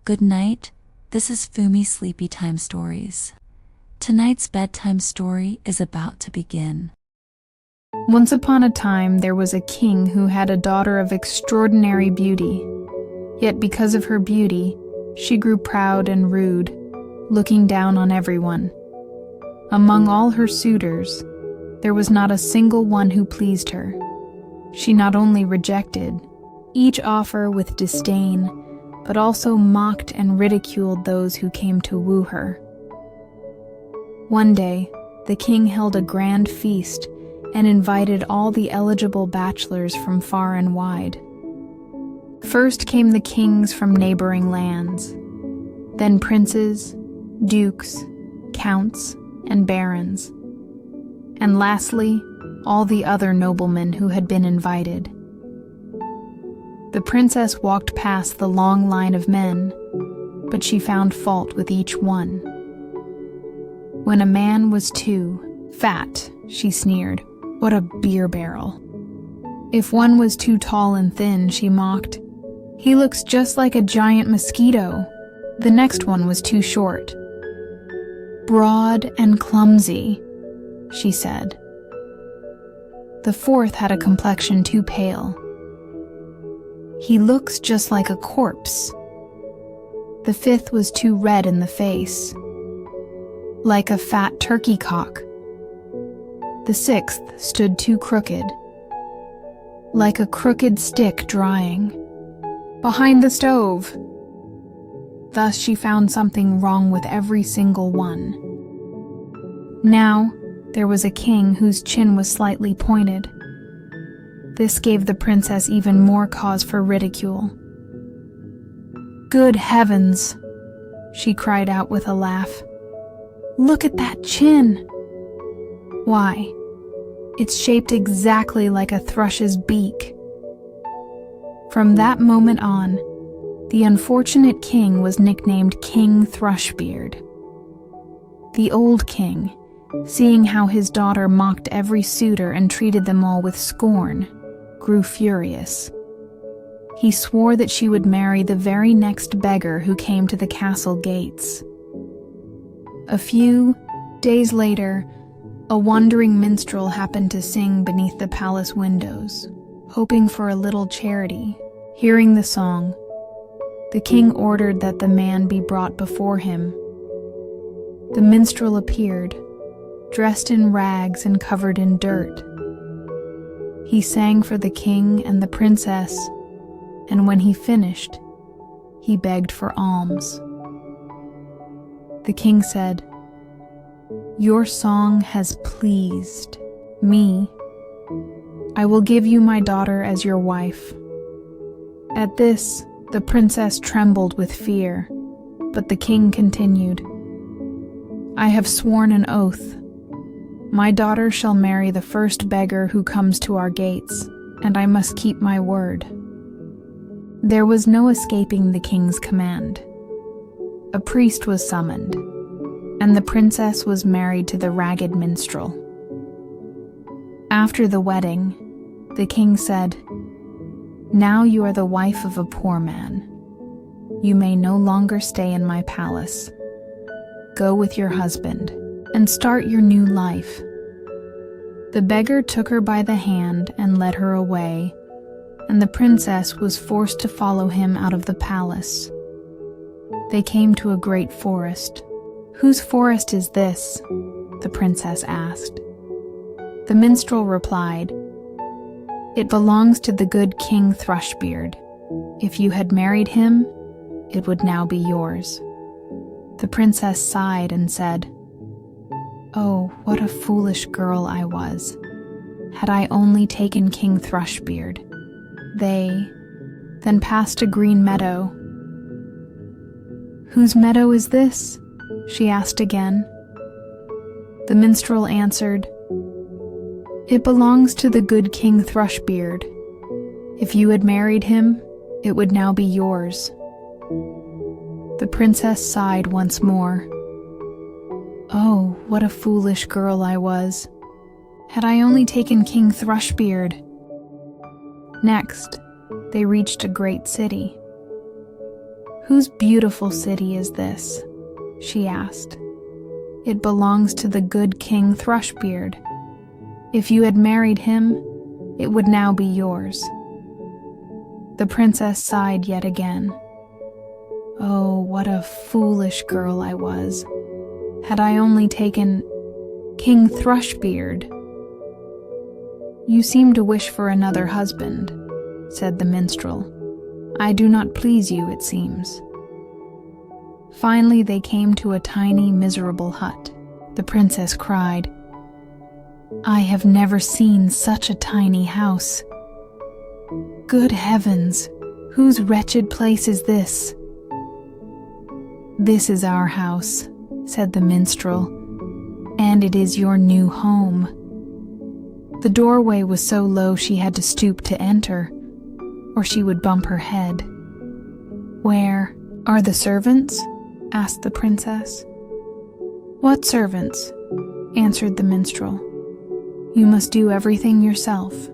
Good night, this is Fumi Sleepy Time Stories. Tonight's bedtime story is about to begin. Once upon a time, there was a king who had a daughter of extraordinary beauty. Yet because of her beauty, she grew proud and rude, looking down on everyone. Among all her suitors, there was not a single one who pleased her. She not only rejected each offer with disdain, but also mocked and ridiculed those who came to woo her. One day, the king held a grand feast and invited all the eligible bachelors from far and wide. First came the kings from neighboring lands, then princes, dukes, counts, and barons, and lastly, all the other noblemen who had been invited. The princess walked past the long line of men, but she found fault with each one. When a man was too fat, she sneered, "What a beer barrel." If one was too tall and thin, she mocked, "He looks just like a giant mosquito." The next one was too short. "Broad and clumsy," she said. The fourth had a complexion too pale. "He looks just like a corpse." The fifth was too red in the face, like a fat turkey cock. The sixth stood too crooked, like a crooked stick drying behind the stove. Thus she found something wrong with every single one. Now, there was a king whose chin was slightly pointed. This gave the princess even more cause for ridicule. "Good heavens," she cried out with a laugh. "Look at that chin! Why, it's shaped exactly like a thrush's beak." From that moment on, the unfortunate king was nicknamed King Thrushbeard. The old king, seeing how his daughter mocked every suitor and treated them all with scorn, grew furious. He swore that she would marry the very next beggar who came to the castle gates. A few days later, a wandering minstrel happened to sing beneath the palace windows, hoping for a little charity. Hearing the song, the king ordered that the man be brought before him. The minstrel appeared, dressed in rags and covered in dirt. He sang for the king and the princess, and when he finished, he begged for alms. The king said, "Your song has pleased me. I will give you my daughter as your wife." At this, the princess trembled with fear, but the king continued, "I have sworn an oath. My daughter shall marry the first beggar who comes to our gates, and I must keep my word." There was no escaping the king's command. A priest was summoned, and the princess was married to the ragged minstrel. After the wedding, the king said, "Now you are the wife of a poor man. You may no longer stay in my palace. Go with your husband and start your new life." The beggar took her by the hand and led her away, and the princess was forced to follow him out of the palace. They came to a great forest. "Whose forest is this?" the princess asked. The minstrel replied, "It belongs to the good King Thrushbeard. If you had married him, it would now be yours." The princess sighed and said, "Oh, what a foolish girl I was. Had I only taken King Thrushbeard." They then passed a green meadow. "Whose meadow is this?" she asked again. The minstrel answered, "It belongs to the good King Thrushbeard. If you had married him, it would now be yours." The princess sighed once more. "Oh, what a foolish girl I was. Had I only taken King Thrushbeard." Next, they reached a great city. "Whose beautiful city is this?" she asked. "It belongs to the good King Thrushbeard. If you had married him, it would now be yours." The princess sighed yet again. "Oh, what a foolish girl I was. Had I only taken King Thrushbeard." "You seem to wish for another husband," said the minstrel. "I do not please you, it seems." Finally, they came to a tiny, miserable hut. The princess cried, "I have never seen such a tiny house. Good heavens, whose wretched place is this?" "This is our house," said the minstrel, "and it is your new home." The doorway was so low she had to stoop to enter, or she would bump her head. "Where are the servants?" asked the princess. "What servants?" answered the minstrel. "You must do everything yourself.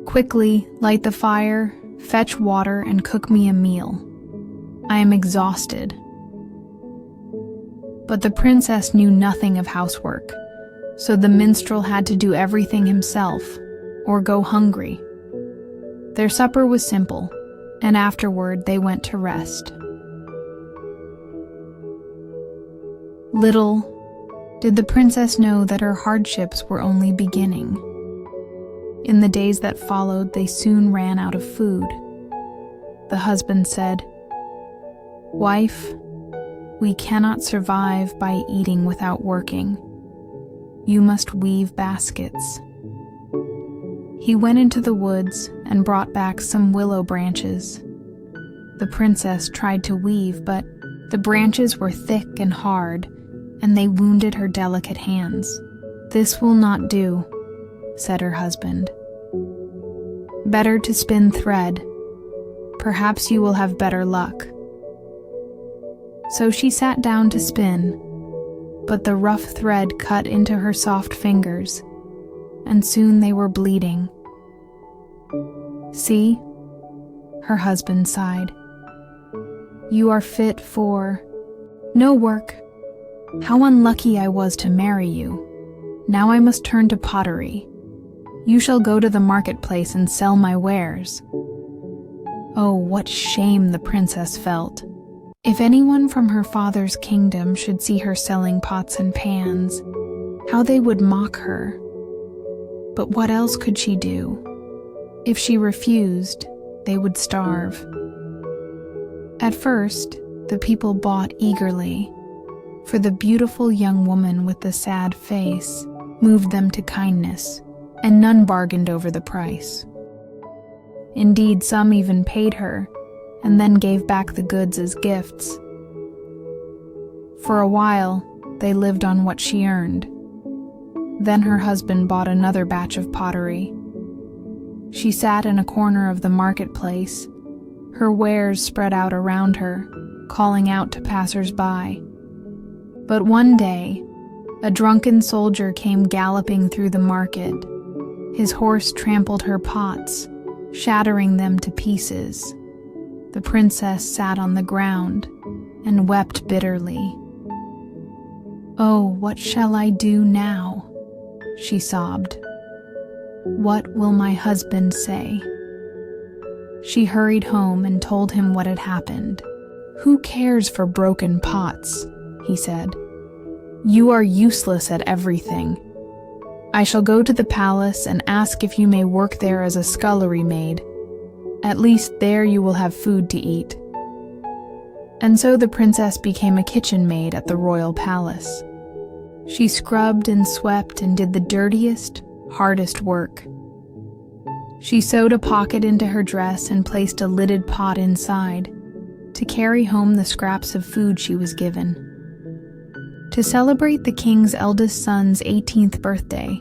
Quickly light the fire, fetch water, and cook me a meal. I am exhausted." But the princess knew nothing of housework, so the minstrel had to do everything himself, or go hungry. Their supper was simple, and afterward they went to rest. Little did the princess know that her hardships were only beginning. In the days that followed, they soon ran out of food. The husband said, "Wife, we cannot survive by eating without working. You must weave baskets." He went into the woods and brought back some willow branches. The princess tried to weave, but the branches were thick and hard, and they wounded her delicate hands. "This will not do," said her husband. "Better to spin thread. Perhaps you will have better luck." So she sat down to spin, but the rough thread cut into her soft fingers, and soon they were bleeding. "See," her husband sighed, "you are fit for no work. How unlucky I was to marry you. Now I must turn to pottery. You shall go to the marketplace and sell my wares." Oh, what shame the princess felt. If anyone from her father's kingdom should see her selling pots and pans, how they would mock her. But what else could she do? If she refused, they would starve. At first, the people bought eagerly, for the beautiful young woman with the sad face moved them to kindness, and none bargained over the price. Indeed, some even paid her, and then gave back the goods as gifts. For a while, they lived on what she earned. Then her husband bought another batch of pottery. She sat in a corner of the marketplace, her wares spread out around her, calling out to passers-by. But one day, a drunken soldier came galloping through the market. His horse trampled her pots, shattering them to pieces. The princess sat on the ground and wept bitterly. "Oh, what shall I do now?" she sobbed. "What will my husband say?" She hurried home and told him what had happened. "Who cares for broken pots?" he said. "You are useless at everything. I shall go to the palace and ask if you may work there as a scullery maid. At least there you will have food to eat." And so the princess became a kitchen maid at the royal palace. She scrubbed and swept and did the dirtiest, hardest work. She sewed a pocket into her dress and placed a lidded pot inside to carry home the scraps of food she was given. To celebrate the king's eldest son's 18th birthday,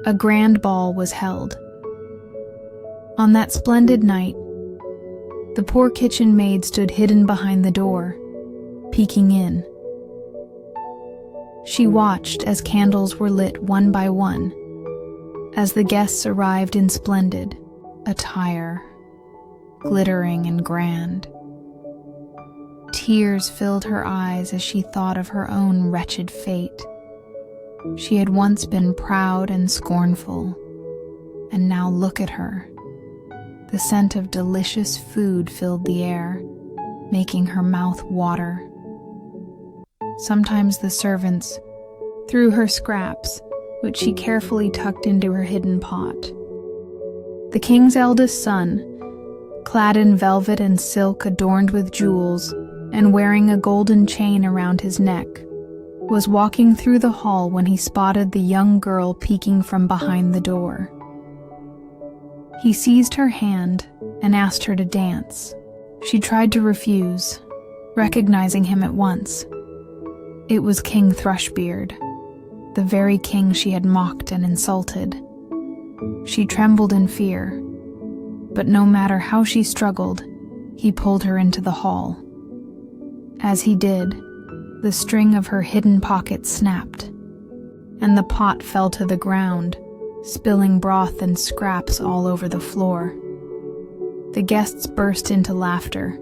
a grand ball was held. On that splendid night, the poor kitchen maid stood hidden behind the door, peeking in. She watched as candles were lit one by one, as the guests arrived in splendid attire, glittering and grand. Tears filled her eyes as she thought of her own wretched fate. She had once been proud and scornful, and now look at her. The scent of delicious food filled the air, making her mouth water. Sometimes the servants threw her scraps, which she carefully tucked into her hidden pot. The king's eldest son, clad in velvet and silk adorned with jewels and wearing a golden chain around his neck, was walking through the hall when he spotted the young girl peeking from behind the door. He seized her hand and asked her to dance. She tried to refuse, recognizing him at once. It was King Thrushbeard, the very king she had mocked and insulted. She trembled in fear, but no matter how she struggled, he pulled her into the hall. As he did, the string of her hidden pocket snapped, and the pot fell to the ground, spilling broth and scraps all over the floor. The guests burst into laughter.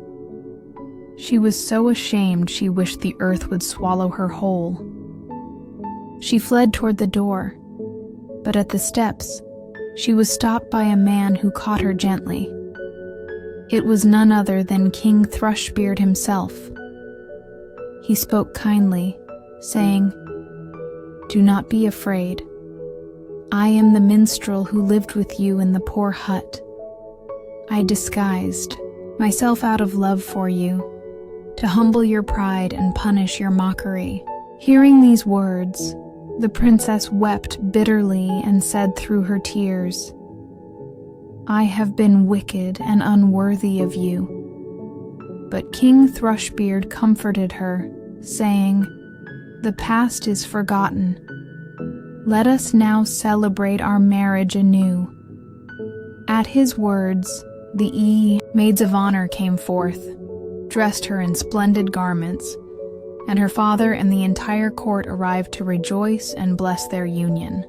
She was so ashamed she wished the earth would swallow her whole. She fled toward the door, but at the steps, she was stopped by a man who caught her gently. It was none other than King Thrushbeard himself. He spoke kindly, saying, "Do not be afraid. I am the minstrel who lived with you in the poor hut. I disguised myself out of love for you, to humble your pride and punish your mockery." Hearing these words, the princess wept bitterly and said through her tears, "I have been wicked and unworthy of you." But King Thrushbeard comforted her, saying, "The past is forgotten. Let us now celebrate our marriage anew." At his words, the maids of honor came forth, dressed her in splendid garments, and her father and the entire court arrived to rejoice and bless their union.